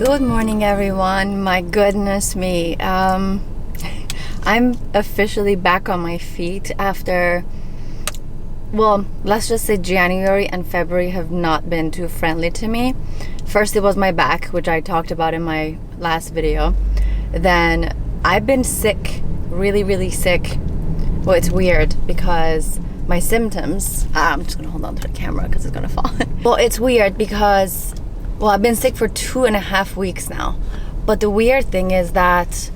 Good morning, everyone. My goodness me. I'm officially back on my feet after, well, let's just say January and February have not been too friendly to me. First, it was my back, which I talked about in my last video. Then I've been sick, really sick. Well, it's weird because my symptoms, I'm just gonna hold on to the camera because it's gonna fall. Well, it's weird because, well, I've been sick for 2.5 weeks now. But the weird thing is that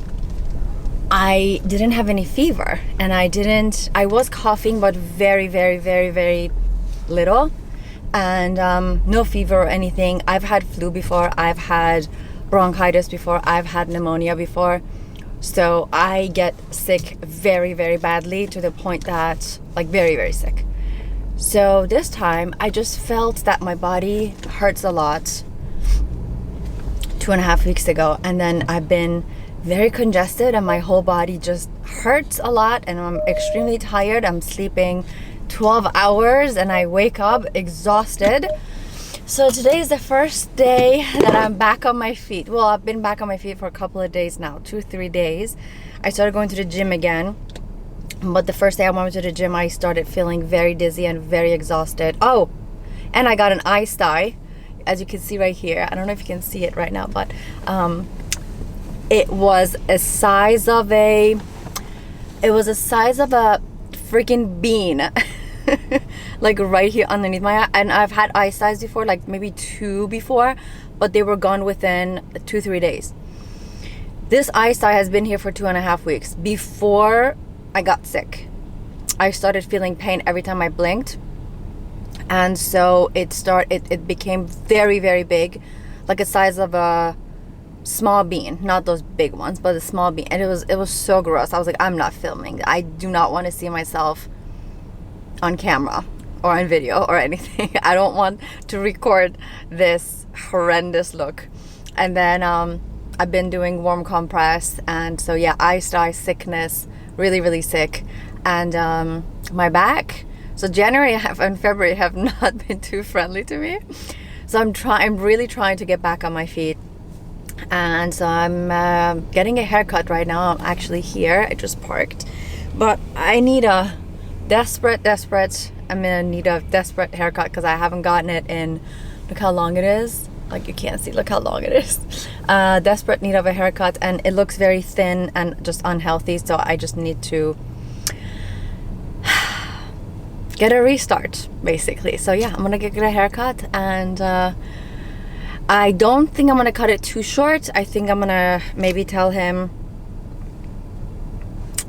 I didn't have any fever, and I was coughing, but very little, and no fever or anything. I've had flu before, I've had bronchitis before, I've had pneumonia before. So I get sick very badly, to the point that, like, very sick. So this time I just felt that my body hurts a lot 2.5 weeks ago, and then I've been very congested and my whole body just hurts a lot, and I'm extremely tired. I'm sleeping 12 hours and I wake up exhausted. So today is the first day that I'm back on my feet. Well, I've been back on my feet for a couple of days now, 2-3 days. I started going to the gym again, but the first day I went to the gym I started feeling very dizzy and very exhausted. Oh, and I got an eye sty, as you can see right here. I don't know if you can see it right now, but it was a size of a freaking bean. Like right here underneath my eye. And I've had eye styes before, like maybe 2 before, but they were gone within 2-3 days. This eye sty has been here for 2.5 weeks. Before I got sick, I started feeling pain every time I blinked, and so it became very big, like a size of a small bean, not those big ones, but a small bean. And it was so gross. I was like, I'm not filming. I do not want to see myself on camera or on video or anything. I don't want to record this horrendous look. And then I've been doing warm compress, and so yeah, eye sty, sickness, really sick. And my back, so January and February have not been too friendly to me. So I'm really trying to get back on my feet. And so I'm getting a haircut right now. I'm actually here, I just parked, but I need a desperate haircut because I haven't gotten it in, look how long it is, like you can't see, look how long it is. Desperate need of a haircut, and it looks very thin and just unhealthy, so I just need to get a restart basically. So yeah, I'm gonna get a haircut, and I don't think I'm gonna cut it too short. I think I'm gonna maybe tell him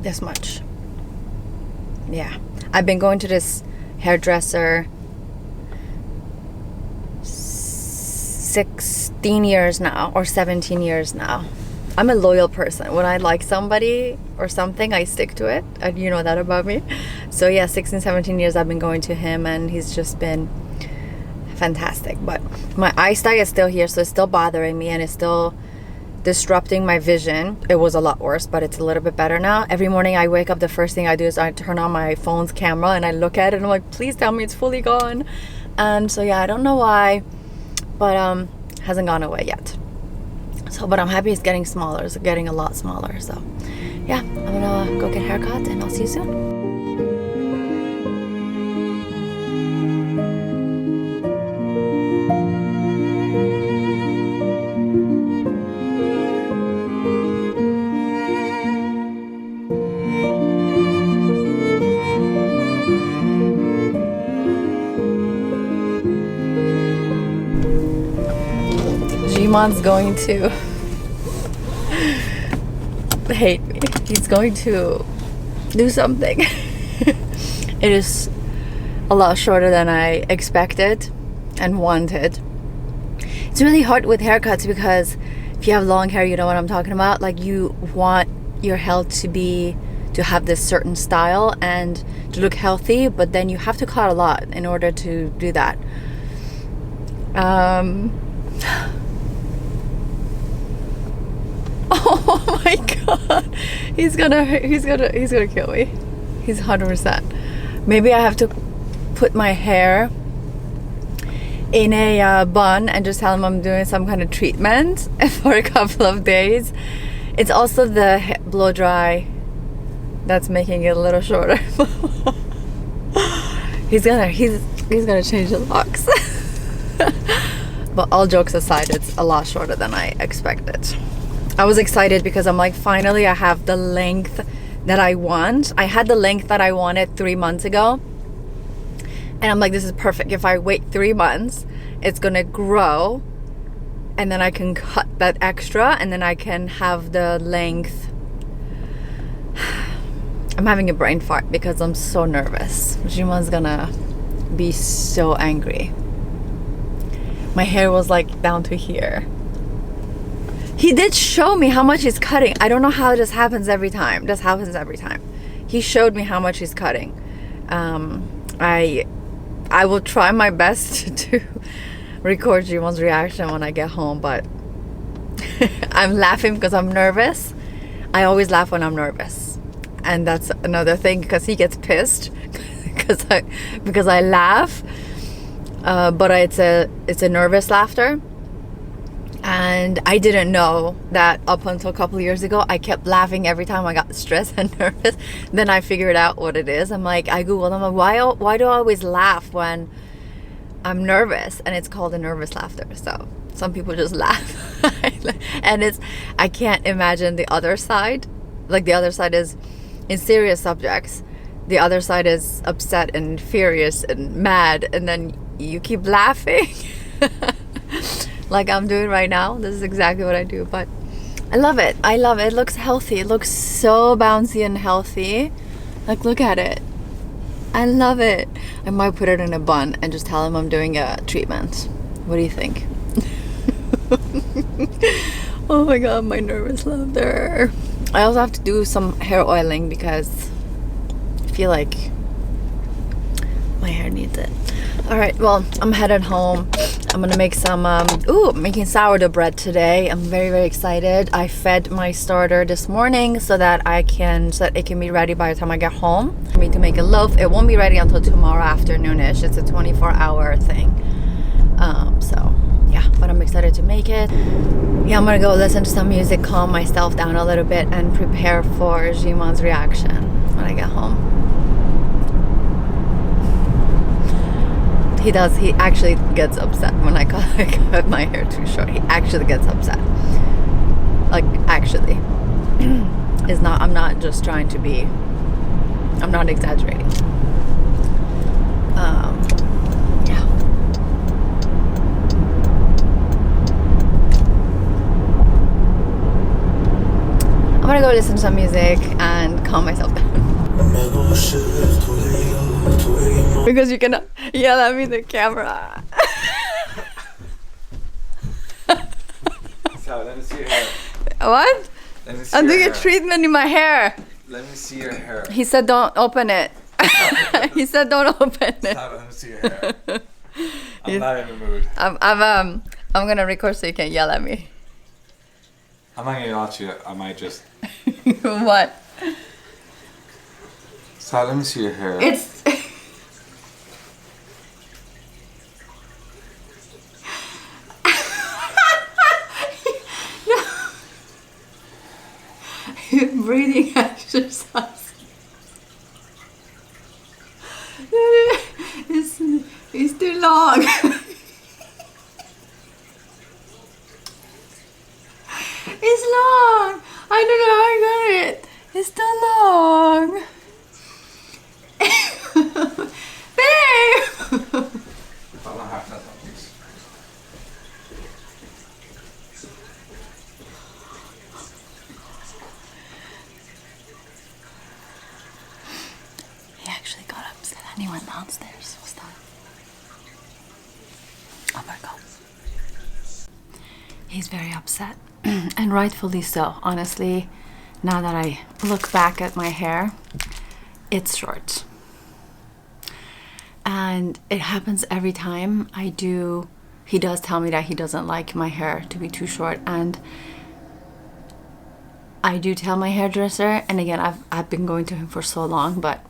this much. Yeah, I've been going to this hairdresser 16 years now, or 17 years now. I'm a loyal person. When I like somebody or something, I stick to it, and you know that about me. So yeah, 16-17 years I've been going to him, and he's just been fantastic. But my eye sty is still here, so it's still bothering me, and it's still disrupting my vision. It was a lot worse, but it's a little bit better now. Every morning I wake up, the first thing I do is I turn on my phone's camera and I look at it and I'm like, please tell me it's fully gone. And so yeah, I don't know why, but hasn't gone away yet. So, but I'm happy it's getting smaller. It's getting a lot smaller. So yeah, I'm gonna go get a haircut, and I'll see you soon. Jimon's going to hate me. He's going to do something. It is a lot shorter than I expected and wanted. It's really hard with haircuts because if you have long hair, you know what I'm talking about. Like, you want your hair to have this certain style and to look healthy, but then you have to cut a lot in order to do that. Oh my god, he's gonna kill me. He's 100%. Maybe I have to put my hair in a bun and just tell him I'm doing some kind of treatment for a couple of days. It's also the blow dry that's making it a little shorter. he's gonna change the locks. But all jokes aside, it's a lot shorter than I expected. I was excited because I'm like, finally I have the length that I want. I had the length that I wanted 3 months ago, and I'm like, this is perfect. If I wait 3 months, it's gonna grow, and then I can cut that extra, and then I can have the length. I'm having a brain fart because I'm so nervous. Jimon's gonna be so angry. My hair was like down to here. He did show me how much he's cutting. I don't know how this happens every time. This happens every time. He showed me how much he's cutting. I will try my best to record Jimon's reaction when I get home, but I'm laughing because I'm nervous. I always laugh when I'm nervous, and that's another thing, because he gets pissed because I laugh, but it's a nervous laughter. And I didn't know that up until a couple of years ago. I kept laughing every time I got stressed and nervous. Then I figured out what it is. I'm like, I googled, I'm like, why do I always laugh when I'm nervous? And it's called a nervous laughter. So some people just laugh. And I can't imagine the other side. Like, the other side is in serious subjects. The other side is upset and furious and mad, and then you keep laughing. Like I'm doing right now. This is exactly what I do, but I love it. I love it. It looks healthy. It looks so bouncy and healthy. Like, look at it. I love it. I might put it in a bun and just tell him I'm doing a treatment. What do you think? Oh my god, my nervous laughter. I also have to do some hair oiling because I feel like my hair needs it. Alright, well, I'm headed home. I'm gonna make some, making sourdough bread today. I'm very, very excited. I fed my starter this morning so that it can be ready by the time I get home. For me to make a loaf. It won't be ready until tomorrow afternoonish. It's a 24-hour thing. So, yeah, but I'm excited to make it. Yeah, I'm gonna go listen to some music, calm myself down a little bit, and prepare for Jimon's reaction when I get home. He actually gets upset when I cut my hair too short. He actually gets upset. Like, actually. I'm not just trying to be, I'm not exaggerating. Yeah. I'm gonna go listen to some music and calm myself down. Because you cannot yell at me in the camera. So, let me see your hair. What? Let me see I'm your doing hair. a treatment in my hair. Let me see your hair. He said don't open it. He said don't open it. Stop, let me see your hair. I'm not in the mood. I'm gonna record so you can yell at me. I'm not gonna yell at you. I might just. What? So, let me see your hair. It's. Breathing exercise. It's too long. It's long. I don't know how I got it. It's too long. Babe. Please. He actually got upset and he went downstairs. What's that? Oh my god. He's very upset. And rightfully so. Honestly, now that I look back at my hair, it's short. And it happens every time I do. He does tell me that he doesn't like my hair to be too short, and I do tell my hairdresser, and again, I've been going to him for so long, but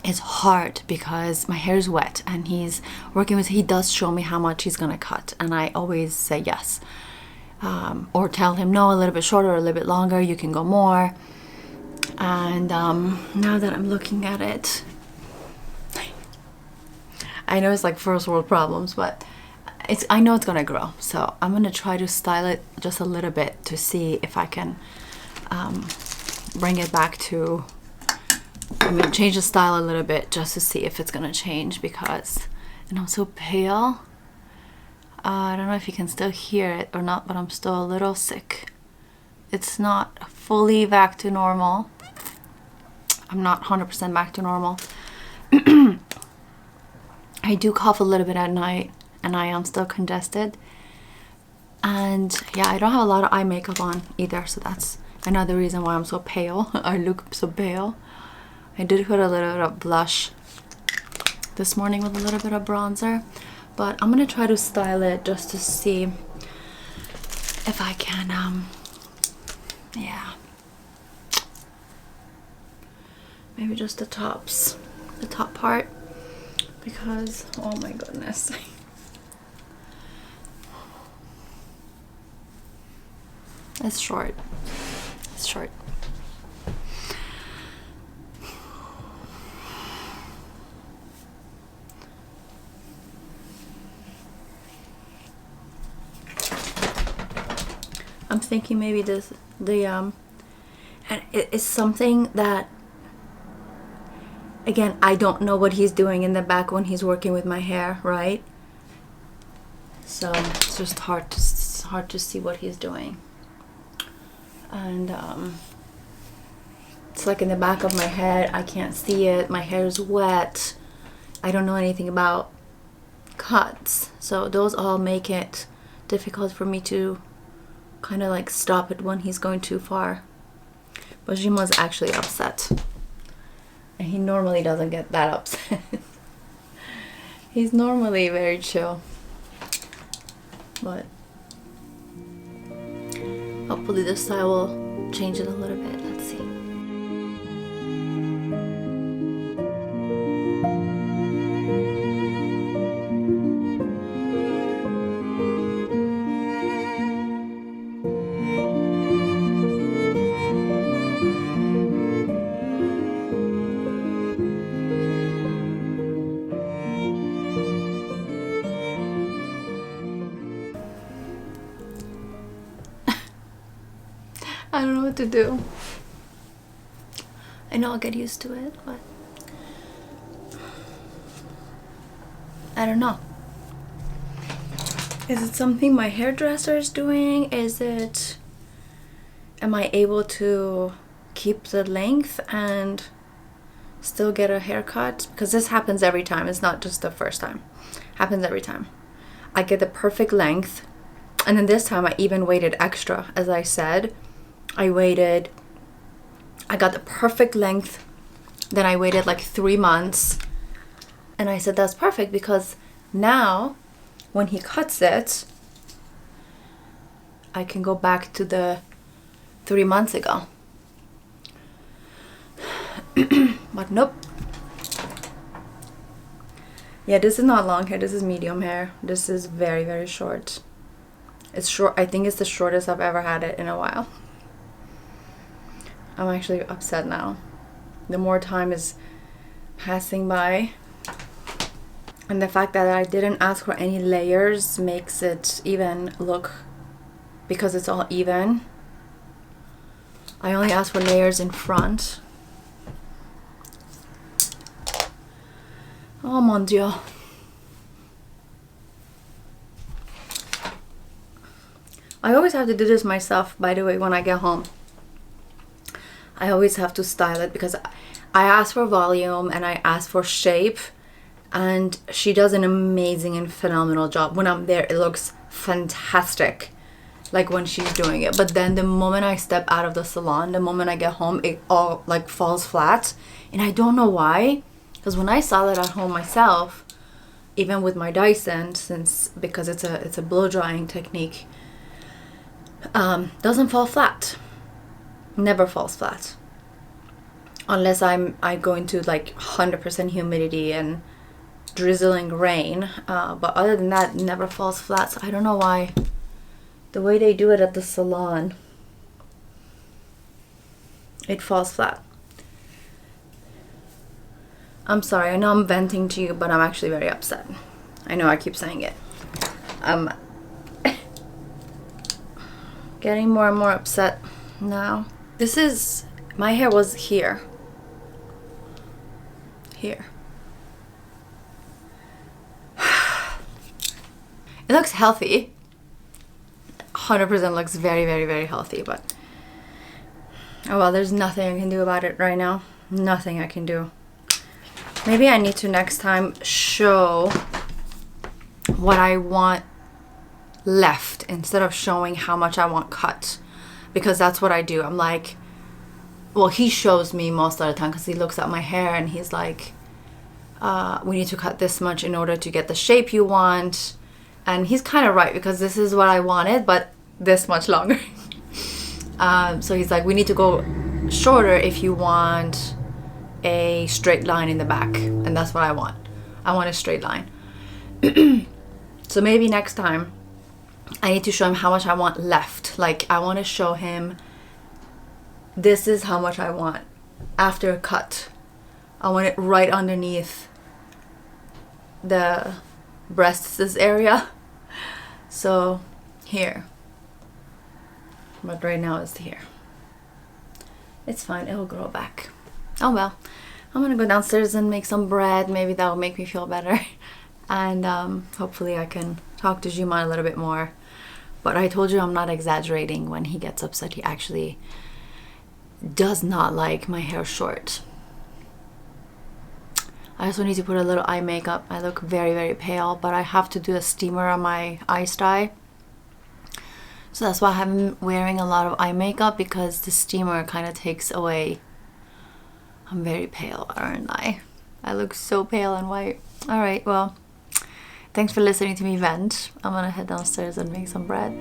it's hard because my hair is wet, and he's working with, he does show me how much he's gonna cut, and I always say yes, or tell him no, a little bit shorter, a little bit longer, you can go more. And now that I'm looking at it, I know it's like first world problems, but I know it's gonna grow, so I'm gonna try to style it just a little bit to see if I can bring it back to, change the style a little bit just to see if it's gonna change, because, and I'm so pale. I don't know if you can still hear it or not, but I'm still a little sick. It's not fully back to normal. I'm not 100% back to normal. I do cough a little bit at night, and I am still congested. And yeah, I don't have a lot of eye makeup on either, so that's another reason why I'm so pale. I look so pale. I did put a little bit of blush this morning with a little bit of bronzer, but I'm gonna try to style it just to see if I can, yeah, maybe just the top part, because oh my goodness. It's short. It's short. I'm thinking maybe and it's something that, again, I don't know what he's doing in the back when he's working with my hair, right? So it's just hard to see what he's doing. And it's like in the back of my head, I can't see it, my hair is wet, I don't know anything about cuts, so those all make it difficult for me to kind of like stop it when he's going too far. But Jimo's actually upset, and he normally doesn't get that upset. He's normally very chill, but hopefully this style will change it a little bit. Let's see. I don't know what to do. I know I'll get used to it, but I don't know. Is it something my hairdresser is doing? Am I able to keep the length and still get a haircut? Because this happens every time. It's not just the first time. Happens every time. I get the perfect length, and then this time I even waited extra. As I said, I got the perfect length, then I waited like 3 months, and I said that's perfect, because now when he cuts it, I can go back to the 3 months ago. But nope. Yeah, this is not long hair, this is medium hair. This is very, very short. It's short. I think it's the shortest I've ever had it in a while. I'm actually upset now. The more time is passing by, and the fact that I didn't ask for any layers makes it even look, because it's all even. I only asked for layers in front. Oh mon Dieu. I always have to do this myself, by the way, when I get home. I always have to style it, because I ask for volume and I ask for shape, and she does an amazing and phenomenal job. When I'm there, it looks fantastic, like when she's doing it. But then the moment I step out of the salon, the moment I get home, it all like falls flat, and I don't know why. Because when I style it at home myself, even with my Dyson, because it's a blow drying technique, doesn't fall flat. Never falls flat. unless I go into like 100% humidity and drizzling rain, but other than that, it never falls flat. So I don't know why. The way they do it at the salon, it falls flat. I'm sorry, I know I'm venting to you, but I'm actually very upset. I know I keep saying it. I'm getting more and more upset now. This is, my hair was here. Here. It looks healthy. 100% looks very, very, very healthy, but oh well, there's nothing I can do about it right now. Nothing I can do. Maybe I need to next time show what I want left instead of showing how much I want cut, because that's what I do. I'm like, well, he shows me most of the time because he looks at my hair and he's like, we need to cut this much in order to get the shape you want. And he's kind of right, because this is what I wanted, but this much longer. So he's like, we need to go shorter if you want a straight line in the back. And that's what I want. I want a straight line. So maybe next time I need to show him how much I want left. Like, I want to show him, this is how much I want after a cut. I want it right underneath the breasts area. So here, but right now it's here. It's fine, it'll grow back. Oh well, I'm gonna go downstairs and make some bread. Maybe that'll make me feel better. And hopefully I can talk to Juma a little bit more. But I told you I'm not exaggerating. When he gets upset, he actually does not like my hair short. I also need to put a little eye makeup. I look very, very pale, but I have to do a steamer on my eyes dye. So that's why I haven't been wearing a lot of eye makeup, because the steamer kind of takes away. I'm very pale, aren't I? I look so pale and white. All right, well, thanks for listening to me vent. I'm gonna head downstairs and make some bread.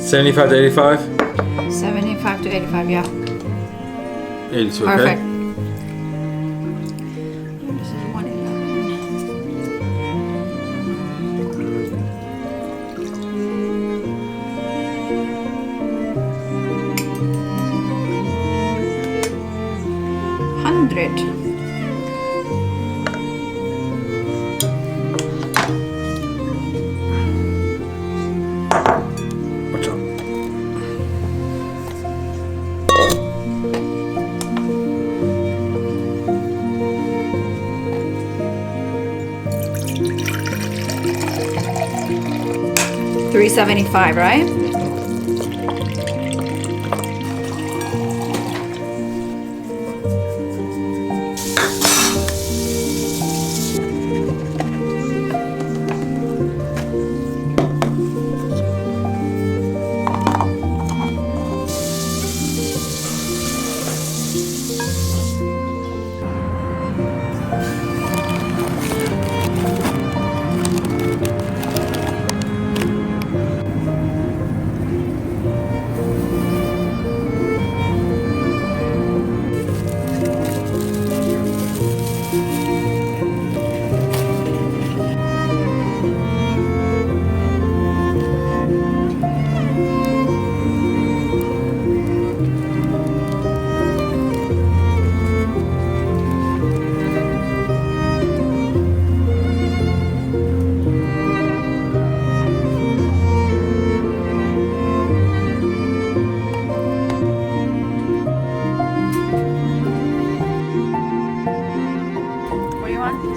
$75 to $85? 75 to 85, yeah. 82, Perfect. okay? This is 111. Watch out. $375, right?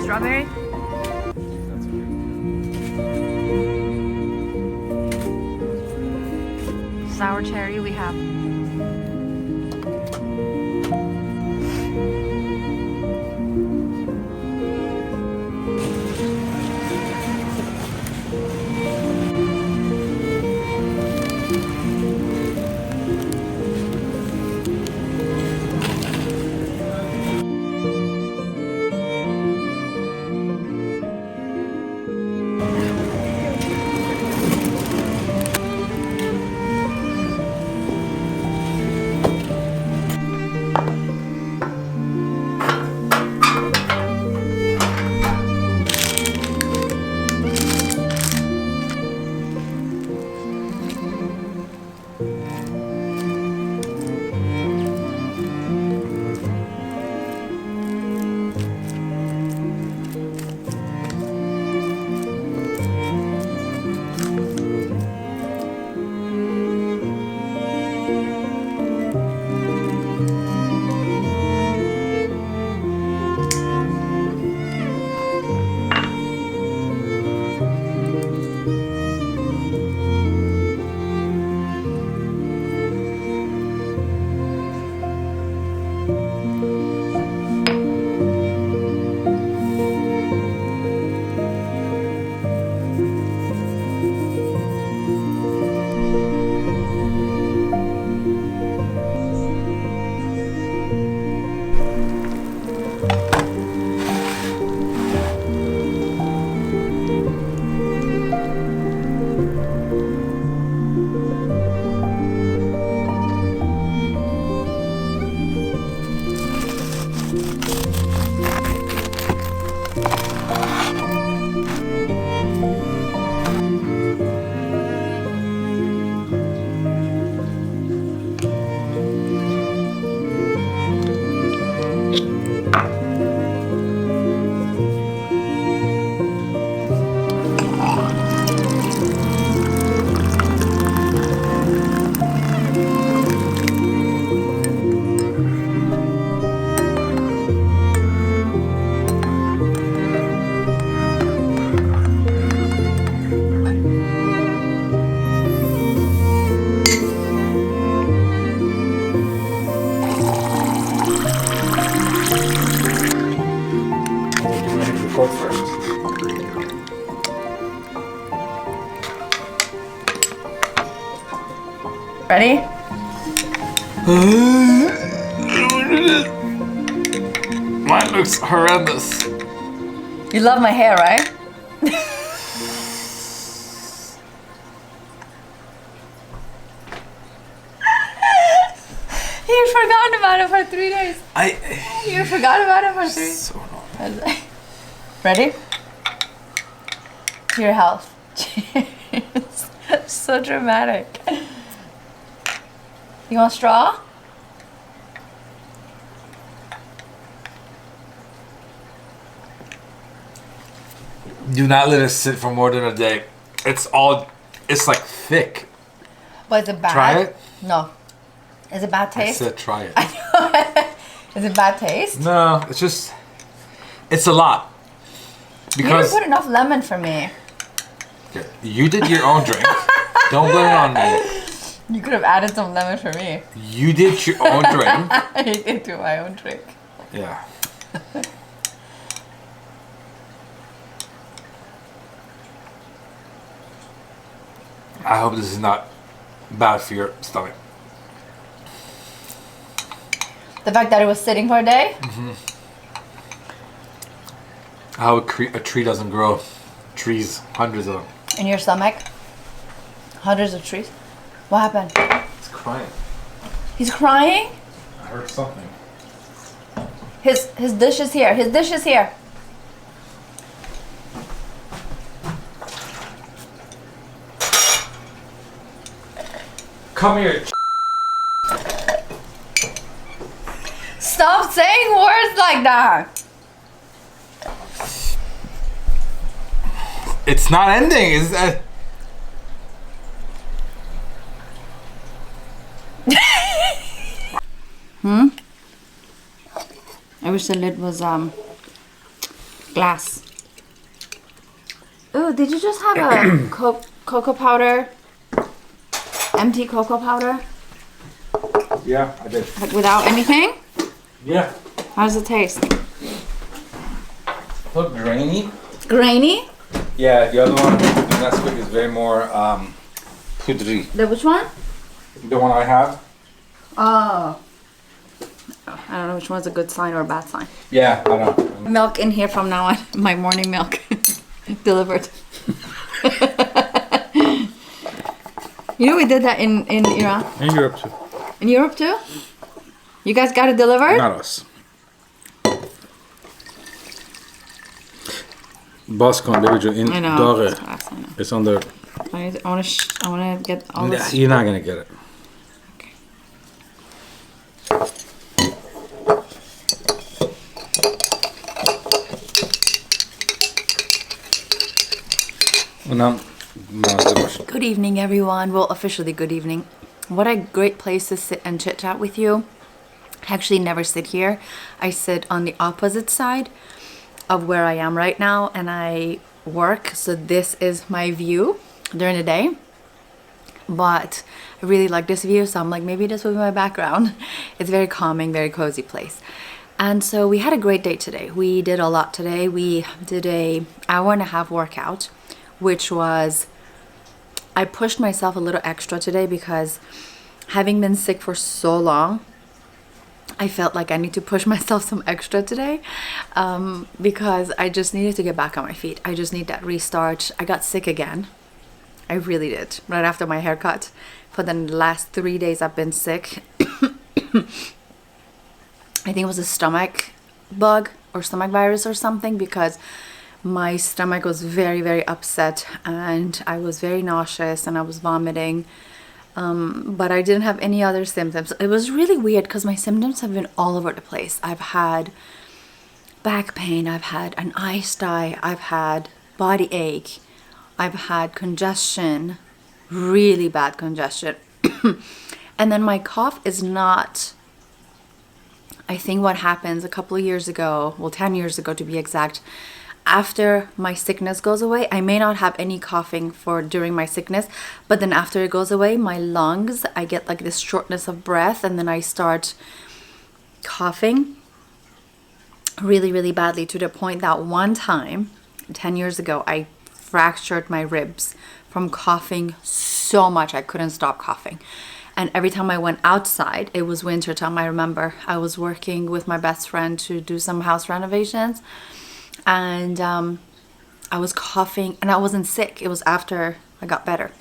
Strawberry? That's cute. Sour cherry we have. Cook first. Ready? Mine looks horrendous. You love my hair, right? You forgot about it for 3 days. You forgot about it for 3 days. So annoying. Ready? To your health. Cheers. So dramatic. You want a straw? Do not let it sit for more than a day. It's like thick. But is it bad? Try it? No. Is it bad I taste? said try it. Is it bad taste? No, it's a lot. You Because didn't put enough lemon for me. you did your own drink. Don't blame it on me. You could have added some lemon for me. You did your own drink. I did do my own drink. Yeah. I hope this is not bad for your stomach. The fact that it was sitting for a day? How a tree doesn't grow. Trees, hundreds of them. In your stomach? Hundreds of trees? What happened? It's crying. He's crying? I heard something. His dish is here. His dish is here. Come here. Stop saying words like that. It's not ending. Is that? I wish the lid was glass. Oh, did you just have a cocoa powder? Empty cocoa powder? Yeah, I did. Like without anything? Yeah. How does it taste? Look grainy. Grainy? Yeah, the other one, the Nesquik, is very more poudry. The which one? The one I have. Oh. I don't know which one's a good sign or a bad sign. Yeah, I don't know. Milk in here from now on. My morning milk. Delivered. You know we did that in Iran? In Europe too. In Europe too? You guys got it delivered? Not us. Bascon, David, in I know. Dore. I know. It's on the. I want to get all this. You're not gonna get it. Okay. No, Good evening, everyone. Well, officially good evening. What a great place to sit and chit chat with you. I actually never sit here. I sit on the opposite side of where I am right now, and I work. So this is my view during the day. But I really like this view, so I'm like, maybe this will be my background. It's very calming, very cozy place. And so we had a great day today. We did a lot today. We did a hour and a half workout, which was, I pushed myself a little extra today because having been sick for so long, I felt like I need to push myself some extra today because I just needed to get back on my feet. I just need that restart. I got sick again. I really did. Right after my haircut. For the last 3 days I've been sick. I think it was a stomach bug or stomach virus or something because my stomach was very, very upset and I was very nauseous and I was vomiting. But I didn't have any other symptoms. It was really weird because my symptoms have been all over the place. I've had back pain, I've had an eye dye, I've had body ache, I've had congestion, really bad congestion. And then my cough is not, I think what happens a couple of years ago, well 10 years ago to be exact, after my sickness goes away, I may not have any coughing for during my sickness, but then after it goes away, my lungs, I get like this shortness of breath and then I start coughing really, really badly to the point that one time, 10 years ago, I fractured my ribs from coughing so much I couldn't stop coughing. And every time I went outside, it was winter time. I remember I was working with my best friend to do some house renovations. And I was coughing and I wasn't sick. It was after I got better.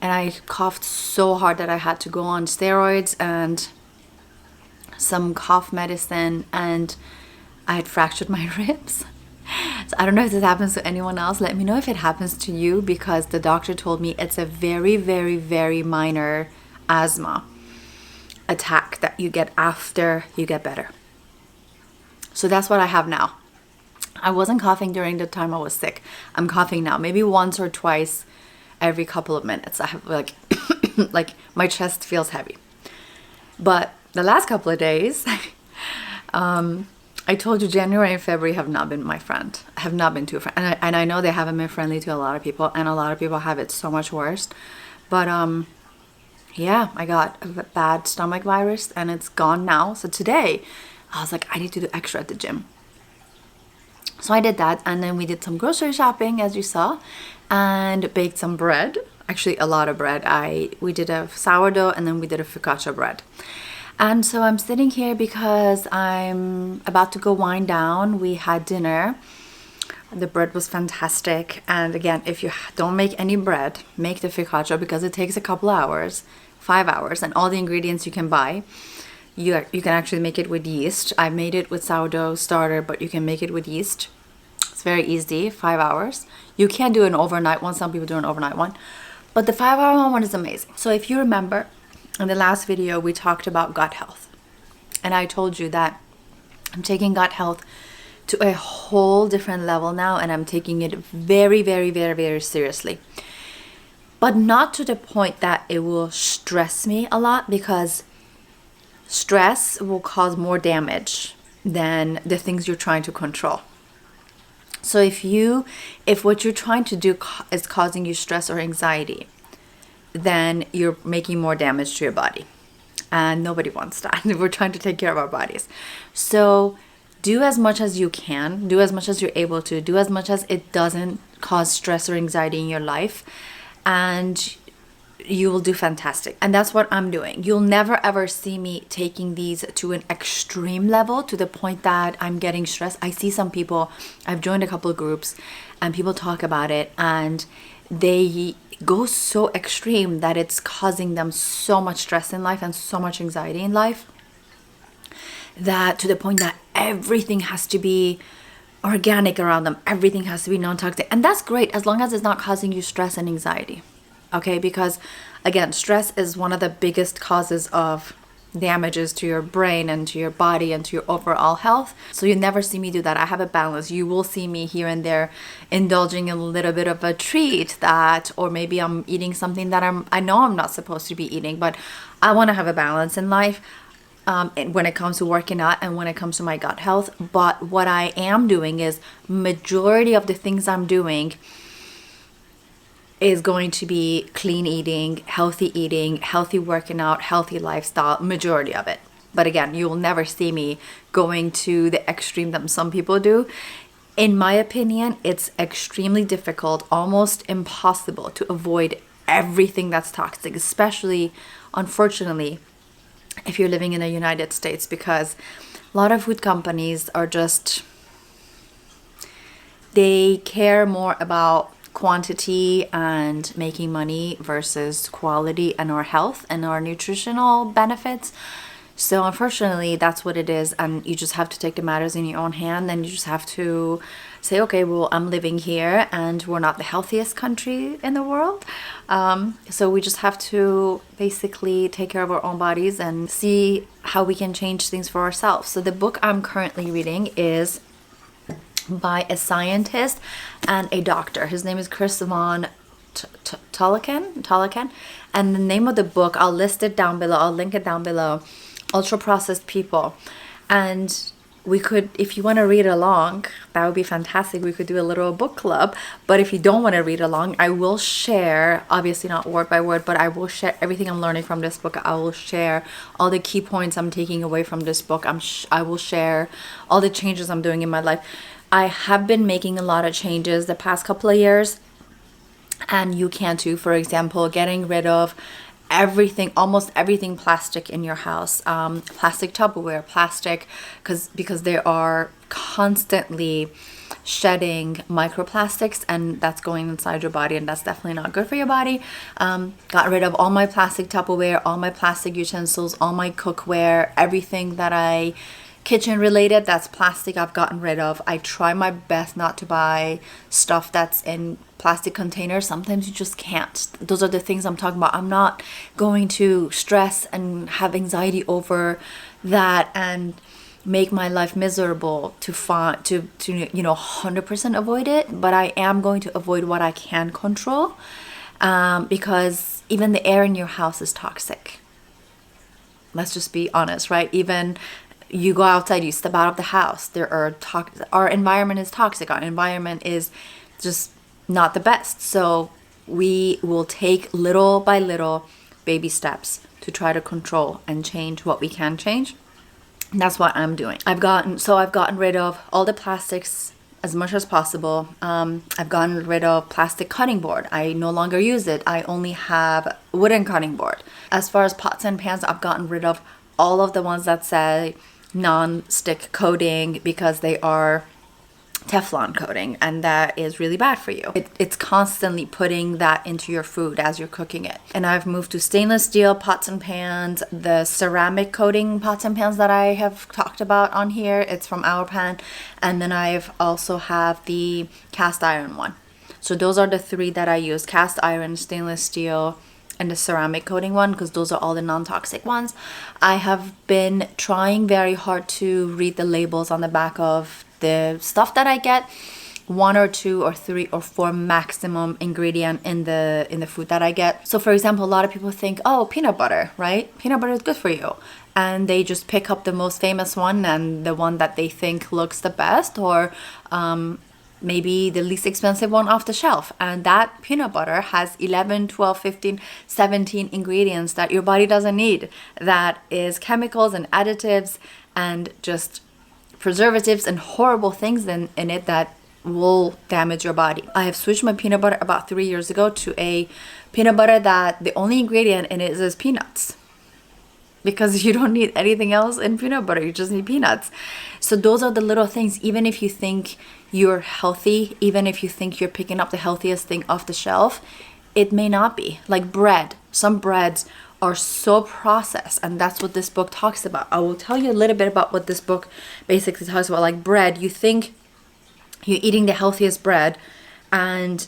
And I coughed so hard that I had to go on steroids and some cough medicine and I had fractured my ribs. So I don't know if this happens to anyone else. Let me know if it happens to you because the doctor told me it's a very, very, very minor asthma attack that you get after you get better. So that's what I have now. I wasn't coughing during the time I was sick. I'm coughing now, maybe once or twice every couple of minutes. I have like, like my chest feels heavy. But the last couple of days, I told you January and February have not been my friend. Have not been too friendly. And I know they haven't been friendly to a lot of people. And a lot of people have it so much worse. But yeah, I got a bad stomach virus and it's gone now. So today, I was like, I need to do extra at the gym. So I did that, and then we did some grocery shopping, as you saw, and baked some bread. Actually, a lot of bread. We did a sourdough, and then we did a focaccia bread. And so I'm sitting here because I'm about to go wind down. We had dinner. The bread was fantastic. And again, if you don't make any bread, make the focaccia because it takes a couple hours, 5 hours, and all the ingredients you can buy. You can actually make it with yeast. I made it with sourdough starter, but you can make it with yeast. It's very easy, 5 hours. You can do an overnight one. Some people do an overnight one. But the 5-hour one is amazing. So if you remember, in the last video, we talked about gut health. And I told you that I'm taking gut health to a whole different level now. And I'm taking it very, very, very, very seriously. But not to the point that it will stress me a lot because stress will cause more damage than the things you're trying to control. So if what you're trying to do is causing you stress or anxiety, then you're making more damage to your body. And nobody wants that. We're trying to take care of our bodies. So do as much as you can, do as much as you're able to, do as much as it doesn't cause stress or anxiety in your life, and you will do fantastic. And that's what I'm doing. You'll never ever see me taking these to an extreme level, to the point that I'm getting stressed. I see some people, I've joined a couple of groups and people talk about it, and they go so extreme that it's causing them so much stress in life and so much anxiety in life, that to the point that everything has to be organic around them, everything has to be non-toxic. And that's great as long as it's not causing you stress and anxiety. Okay, because again, stress is one of the biggest causes of damages to your brain and to your body and to your overall health. So you never see me do that. I have a balance. You will see me here and there indulging in a little bit of a treat, that, or maybe I'm eating something that I know I'm not supposed to be eating, but I want to have a balance in life. When it comes to working out and when it comes to my gut health. But what I am doing is, majority of the things I'm doing is going to be clean eating, healthy working out, healthy lifestyle, majority of it. But again, you will never see me going to the extreme that some people do. In my opinion, it's extremely difficult, almost impossible, to avoid everything that's toxic, especially, unfortunately, if you're living in the United States, because a lot of food companies are just, they care more about quantity and making money versus quality and our health and our nutritional benefits. So unfortunately, that's what it is. And you just have to take the matters in your own hand, and you just have to say, okay, well, I'm living here and we're not the healthiest country in the world. So we just have to basically take care of our own bodies and see how we can change things for ourselves. So the book I'm currently reading is by a scientist and a doctor. His name is Chris Von Tolikan. And the name of the book, I'll list it down below. I'll link it down below. Ultra Processed People. And we could, if you want to read along, that would be fantastic. We could do a little book club. But if you don't want to read along, I will share, obviously not word by word, but I will share everything I'm learning from this book. I will share all the key points I'm taking away from this book. I will share all the changes I'm doing in my life. I have been making a lot of changes the past couple of years, and you can too. For example, getting rid of everything, almost everything plastic in your house, plastic Tupperware, plastic, because they are constantly shedding microplastics, and that's going inside your body, and that's definitely not good for your body. Got rid of all my plastic Tupperware, all my plastic utensils, all my cookware, everything that kitchen related that's plastic, I've gotten rid of. I try my best not to buy stuff that's in plastic containers. Sometimes you just can't. Those are the things I'm talking about. I'm not going to stress and have anxiety over that and make my life miserable to 100% avoid it. But I am going to avoid what I can control, because even the air in your house is toxic. Let's just be honest, right? Even you go outside, you step out of the house, our environment is toxic. Our environment is just not the best. So we will take little by little baby steps to try to control and change what we can change. And that's what I'm doing. I've gotten rid of all the plastics as much as possible. I've gotten rid of plastic cutting board. I no longer use it. I only have wooden cutting board. As far as pots and pans, I've gotten rid of all of the ones that say non-stick coating, because they are Teflon coating, and that is really bad for you. It's constantly putting that into your food as you're cooking it. And I've moved to stainless steel pots and pans, the ceramic coating pots and pans that I have talked about on here. It's from Our Pan. And then I've also have the cast iron one. So those are the three that I use: cast iron, stainless steel, and the ceramic coating one, because those are all the non-toxic ones. I have been trying very hard to read the labels on the back of the stuff that I get. 1 or 2 or 3 or 4 maximum ingredient in the food that I get. So for example, a lot of people think, oh, peanut butter, right? Peanut butter is good for you. And they just pick up the most famous one and the one that they think looks the best, or maybe the least expensive one off the shelf. And that peanut butter has 11, 12, 15, 17 ingredients that your body doesn't need. That is chemicals and additives and just preservatives and horrible things in it that will damage your body. I have switched my peanut butter about 3 years ago to a peanut butter that the only ingredient in it is peanuts. Because you don't need anything else in peanut butter, you just need peanuts. So those are the little things. Even if you think you're healthy, even if you think you're picking up the healthiest thing off the shelf, it may not be. Like bread. Some breads are so processed, and that's what this book talks about. I will tell you a little bit about what this book basically talks about. Like bread, you think you're eating the healthiest bread, and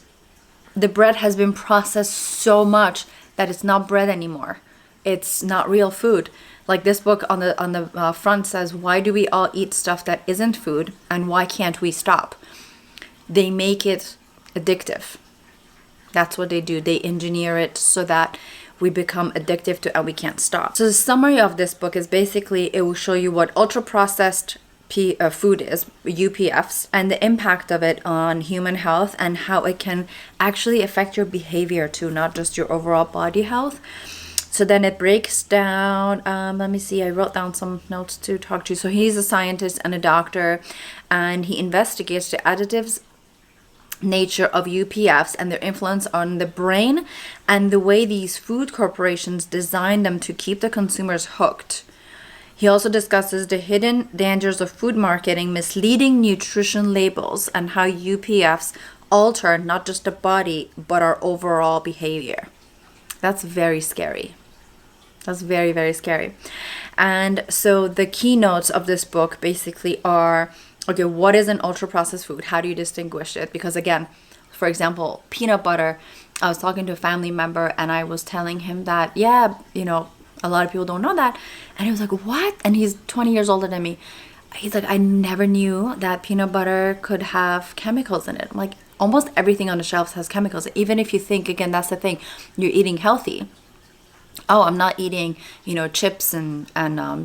the bread has been processed so much that it's not bread anymore. It's not real food. Like this book on the front says, why do we all eat stuff that isn't food, and why can't we stop? They make it addictive. That's what they do. They engineer it so that we become addictive to it and we can't stop. So the summary of this book is basically, it will show you what ultra processed food is, UPFs, and the impact of it on human health and how it can actually affect your behavior too, not just your overall body health. So then it breaks down, let me see, I wrote down some notes to talk to you. So he's a scientist and a doctor, and he investigates the additives nature of UPFs and their influence on the brain and the way these food corporations design them to keep the consumers hooked. He also discusses the hidden dangers of food marketing, misleading nutrition labels, and how UPFs alter not just the body, but our overall behavior. That's very scary. That's very, very scary. And so the keynotes of this book basically are, okay, what is an ultra-processed food? How do you distinguish it? Because again, for example, peanut butter, I was talking to a family member and I was telling him that, yeah, you know, a lot of people don't know that. And he was like, what? And he's 20 years older than me. He's like, I never knew that peanut butter could have chemicals in it. I'm like, almost everything on the shelves has chemicals. Even if you think, again, that's the thing, you're eating healthy. Oh, I'm not eating, you know, chips and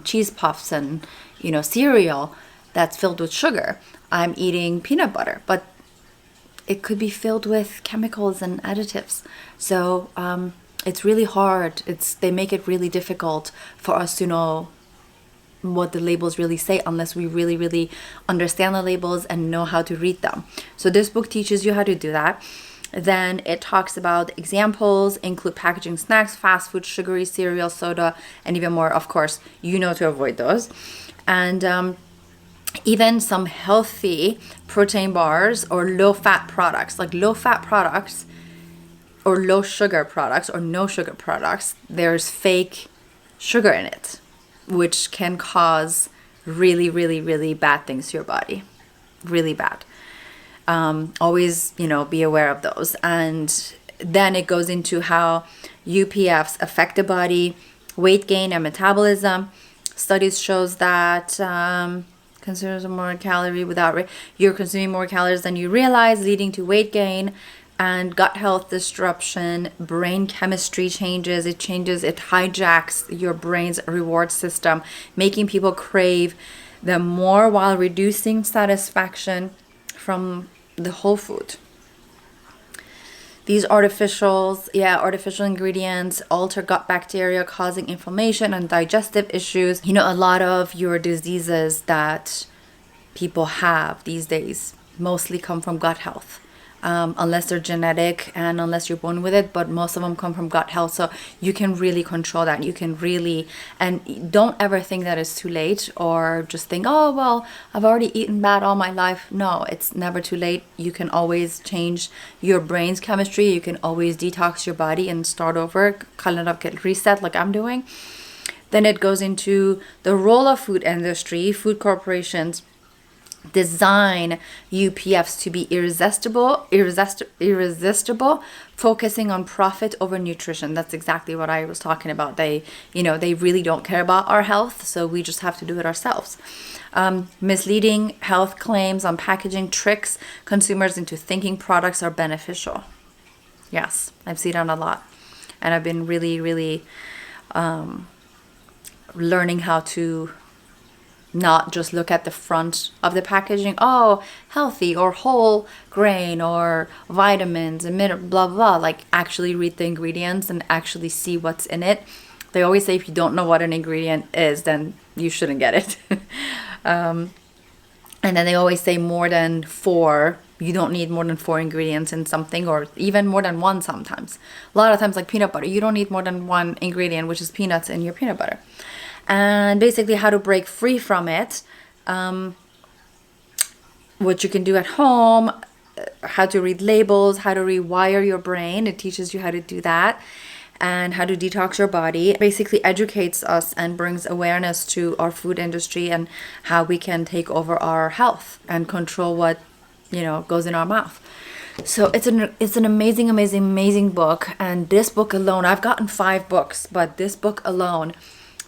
cheese puffs and, you know, cereal that's filled with sugar. I'm eating peanut butter, but it could be filled with chemicals and additives. So it's really hard. They make it really difficult for us to know what the labels really say unless we really, really understand the labels and know how to read them. So this book teaches you how to do that. Then it talks about examples, include packaging snacks, fast food, sugary cereal, soda, and even more. Of course, you know to avoid those. And even some healthy protein bars or low-fat products. Like low-fat products or low-sugar products or no-sugar products, there's fake sugar in it, which can cause really, really, really bad things to your body. Really bad. Always, you know, be aware of those. And then it goes into how UPFs affect the body, weight gain and metabolism. Studies shows that consumers more calorie without you're consuming more calories than you realize, leading to weight gain and gut health disruption. Brain chemistry changes. It hijacks your brain's reward system, making people crave them more while reducing satisfaction from the whole food. These artificial ingredients alter gut bacteria, causing inflammation and digestive issues. You know, a lot of your diseases that people have these days mostly come from gut health. Unless they're genetic and unless you're born with it, but most of them come from gut health. So you can really control that. You can really, and don't ever think that it's too late or just think, oh, well, I've already eaten bad all my life. No, it's never too late. You can always change your brain's chemistry. You can always detox your body and start over, kind of get reset like I'm doing. Then it goes into the role of food industry, food corporations design UPFs to be irresistible, focusing on profit over nutrition. That's exactly what I was talking about. They really don't care about our health, so we just have to do it ourselves. Misleading health claims on packaging tricks consumers into thinking products are beneficial. Yes, I've seen that a lot. And I've been really, really learning how to not just look at the front of the packaging, oh, healthy or whole grain or vitamins and blah blah. Like actually read the ingredients and actually see what's in it. They always say if you don't know what an ingredient is, then you shouldn't get it. And then they always say more than 4. You don't need more than 4 ingredients in something, or even more than 1 sometimes. A lot of times, like peanut butter, you don't need more than 1 ingredient, which is peanuts in your peanut butter. And basically how to break free from it, what you can do at home, how to read labels, how to rewire your brain. It teaches you how to do that, and how to detox your body. It basically educates us and brings awareness to our food industry and how we can take over our health and control what, goes in our mouth. So it's an amazing book. And this book alone, I've gotten 5 books, but this book alone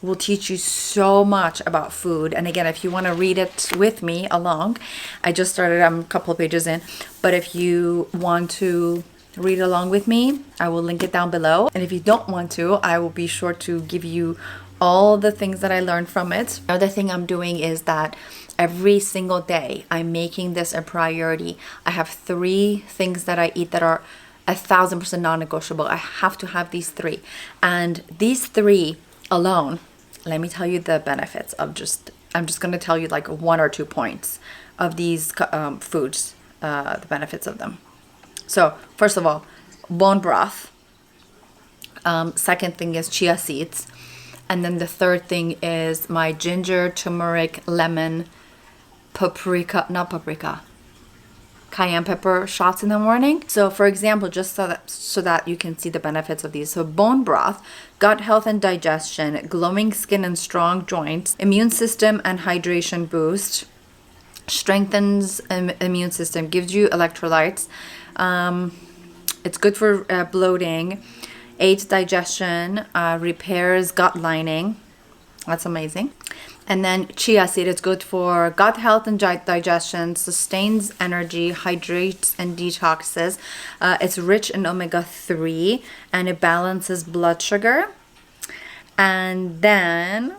will teach you so much about food. And again, if you want to read it with me along, I just started, I'm a couple of pages in, but if you want to read along with me, I will link it down below. And if you don't want to, I will be sure to give you all the things that I learned from it. Another thing I'm doing is that every single day I'm making this a priority. I have 3 things that I eat that are 1,000% non-negotiable. I have to have these 3, and these 3 alone, let me tell you the benefits of I'm just going to tell you like 1 or 2 points of these foods, the benefits of them. So first of all, bone broth. Second thing is chia seeds. And then the third thing is my ginger, turmeric, lemon, cayenne pepper shots in the morning. So for example, just so that you can see the benefits of these. So bone broth, gut health and digestion, glowing skin and strong joints, immune system and hydration boost, strengthens immune system, gives you electrolytes. It's good for bloating, aids digestion, repairs gut lining. That's amazing. And then chia seed, it's good for gut health and digestion, sustains energy, hydrates and detoxes. It's rich in omega-3 and it balances blood sugar. And then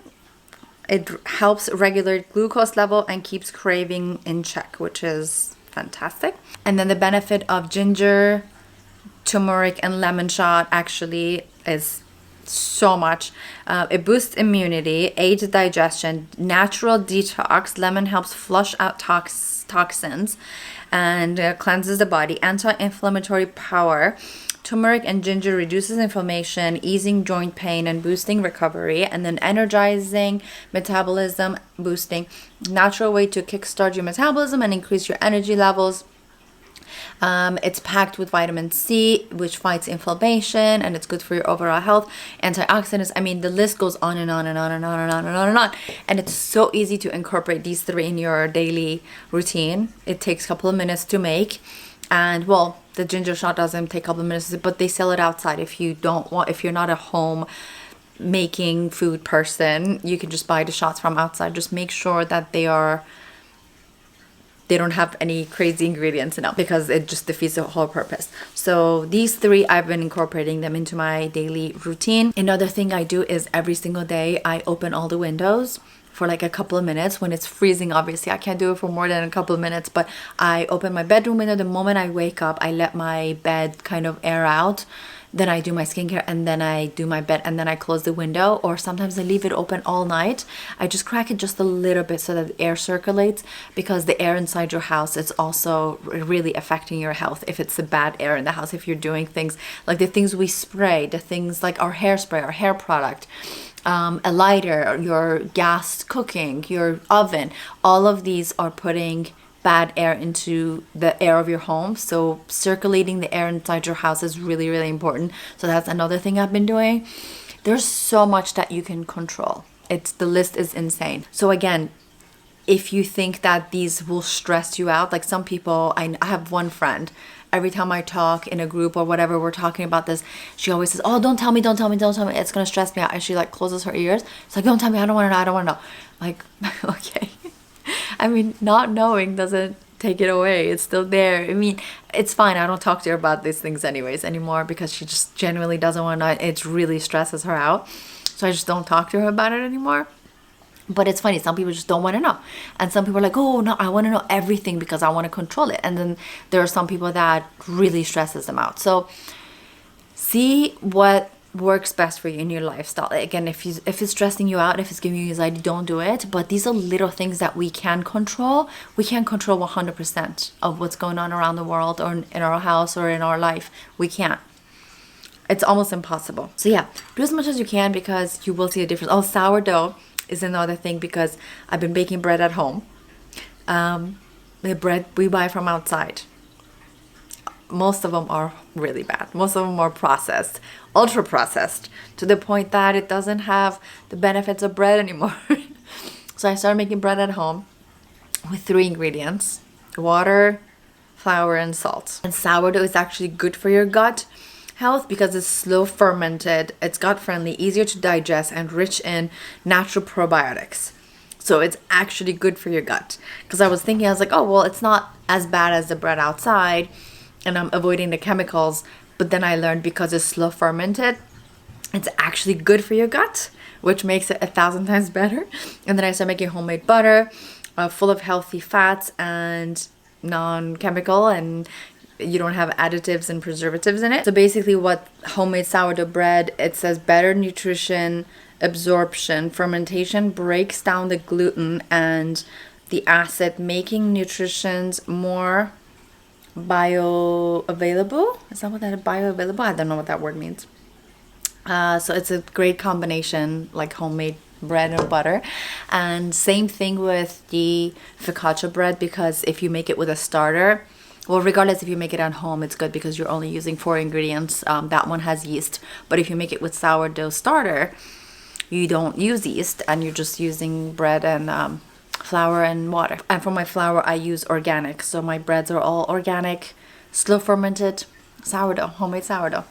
it helps regulate glucose level and keeps craving in check, which is fantastic. And then the benefit of ginger, turmeric and lemon shot actually is so much. It boosts immunity, aids digestion, natural detox. Lemon helps flush out toxins and cleanses the body. Anti-inflammatory power. Turmeric and ginger reduces inflammation, easing joint pain and boosting recovery. And then energizing, metabolism boosting. Natural way to kickstart your metabolism and increase your energy levels. It's packed with vitamin C, which fights inflammation, and it's good for your overall health. Antioxidants. I mean, the list goes on and on and on and on and on and on and on. And it's so easy to incorporate these 3 in your daily routine. It takes a couple of minutes to make. And well, the ginger shot doesn't take a couple of minutes, but they sell it outside. If you're not a home making food person, you can just buy the shots from outside. Just make sure that they don't have any crazy ingredients in them, because it just defeats the whole purpose. So these 3, I've been incorporating them into my daily routine. Another thing I do is every single day I open all the windows for like a couple of minutes when it's freezing. Obviously I can't do it for more than a couple of minutes, but I open my bedroom window the moment I wake up. I let my bed kind of air out. Then I do my skincare, and then I do my bed, and then I close the window. Or sometimes I leave it open all night. I just crack it just a little bit so that the air circulates, because the air inside your house is also really affecting your health. If it's the bad air in the house, if you're doing things like the things we spray, the things like our hairspray, our hair product, a lighter, your gas cooking, your oven, all of these are putting bad air into the air of your home. So circulating the air inside your house is really, really important. So that's another thing I've been doing. There's so much that you can control. The list is insane. So again, if you think that these will stress you out, like some people, I have one friend, every time I talk in a group or whatever, we're talking about this, she always says, oh, don't tell me, it's gonna stress me out. And she like closes her ears. It's like, don't tell me, I don't want to know. Like, okay. I mean, not knowing doesn't take it away. It's still there. I mean, it's fine. I don't talk to her about these things anyways anymore, because she just genuinely doesn't want to know. It really stresses her out. So I just don't talk to her about it anymore. But it's funny, some people just don't want to know. And some people are like, oh, no, I want to know everything because I want to control it. And then there are some people that really stresses them out. So see what works best for you in your lifestyle. Again, if it's stressing you out, if it's giving you anxiety, don't do it. But these are little things that we can control. We can't control 100% of what's going on around the world or in our house or in our life. We can't. It's almost impossible. So yeah, do as much as you can because you will see a difference. Oh, sourdough is another thing because I've been baking bread at home. The bread we buy from outside, most of them are really bad. Most of them are processed, ultra processed, to the point that it doesn't have the benefits of bread anymore. So I started making bread at home with 3 ingredients: water, flour, and salt. And sourdough is actually good for your gut health because it's slow fermented, it's gut friendly, easier to digest, and rich in natural probiotics. So it's actually good for your gut. Because I was thinking, I was like, oh, well, it's not as bad as the bread outside and I'm avoiding the chemicals. But then I learned because it's slow fermented, it's actually good for your gut, which makes it 1,000 times better. And then I started making homemade butter, full of healthy fats and non-chemical, and you don't have additives and preservatives in it. So basically what homemade sourdough bread, it says better nutrition, absorption, fermentation breaks down the gluten and the acid, making nutritions more bioavailable. Is that what that is? Bioavailable? I don't know what that word means. So it's a great combination, like homemade bread and butter. And same thing with the focaccia bread, because if you make it with a starter, well, regardless if you make it at home, it's good because you're only using 4 ingredients. That one has yeast. But if you make it with sourdough starter, you don't use yeast and you're just using bread and flour and water. And for my flour, I use organic. So my breads are all organic, slow fermented sourdough, homemade sourdough.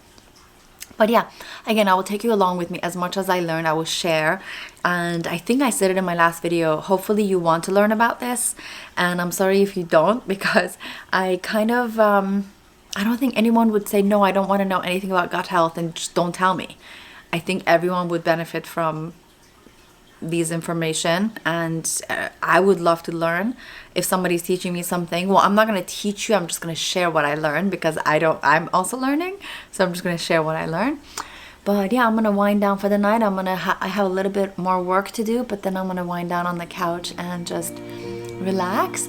But yeah, again, I will take you along with me. As much as I learn, I will share. And I think I said it in my last video. Hopefully you want to learn about this. And I'm sorry if you don't, because I kind of, I don't think anyone would say, no, I don't want to know anything about gut health and just don't tell me. I think everyone would benefit from these information, and I would love to learn. If somebody's teaching me something, well, I'm not going to teach you, I'm just going to share what I learned, because I'm also learning, so I'm just going to share what I learned. But yeah, I'm going to wind down for the night. I have a little bit more work to do, but then I'm going to wind down on the couch and just relax